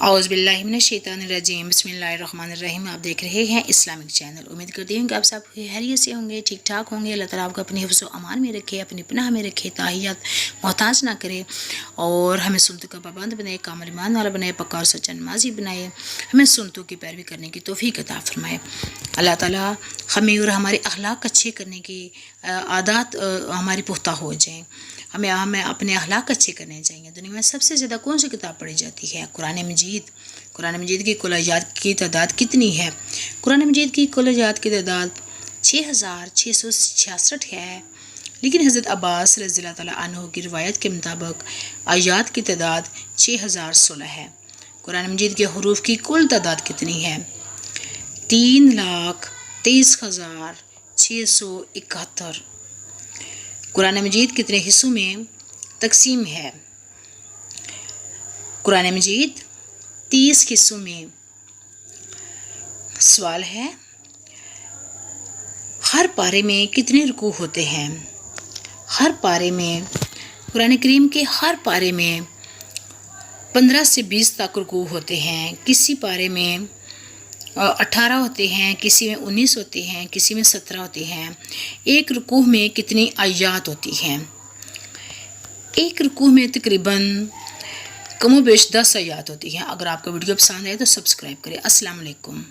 اعوذ باللہ من الشیطان الرجیم، بسم اللہ الرحمن الرحیم۔ آپ دیکھ رہے ہیں اسلامک چینل۔ امید کرتی ہوں کہ آپ سب خیریت سے ہوں گے، ٹھیک ٹھاک ہوں گے۔ اللہ تعالیٰ آپ کو اپنے حفظ و امان میں رکھے، اپنی پناہ میں رکھے، تاحیات محتاج نہ کرے اور ہمیں سنتوں کا پابند بنائے، کامل ایمان والا بنائے، پکا اور سچا نمازی بنائے، ہمیں سنتوں کی پیروی کرنے کی توفیق عطا فرمائے۔ اللہ تعالیٰ ہمیں اور ہمارے اخلاق اچھے کرنے کی عادات ہماری پختہ ہو جائیں۔ ہمیں اپنے اخلاق اچھے کرنے چاہیے۔ دنیا میں سب سے زیادہ کون سی کتاب پڑھی جاتی ہے؟ قرآن مجید۔ قرآن مجید کی کل آیات کی تعداد کتنی ہے؟ قرآن مجید کی کل آیات کی تعداد 6666 ہے، لیکن حضرت عباس رضی اللہ تعالیٰ عنہ کی روایت کے مطابق آیات کی تعداد 6016 ہے۔ قرآن مجید کے حروف کی کل تعداد کتنی ہے؟ 3,23,671۔ قرآن مجید کتنے حصوں میں تقسیم ہے؟ قرآن مجید 30 حصوں میں۔ سوال ہے، ہر پارے میں کتنے رکوع ہوتے ہیں؟ ہر پارے میں قرآن کریم کے ہر پارے میں 15 سے 20 تک رکوع ہوتے ہیں۔ کسی پارے میں 18 ہوتے ہیں، کسی میں 19 ہوتے ہیں، کسی میں 17 ہوتے ہیں۔ ایک رکوع میں کتنی آیات ہوتی ہیں؟ ایک رکوع میں تقریباً کم و بیش 10 آیات ہوتی ہیں۔ اگر آپ کا ویڈیو پسند آئے تو سبسکرائب کریں۔ السلام علیکم۔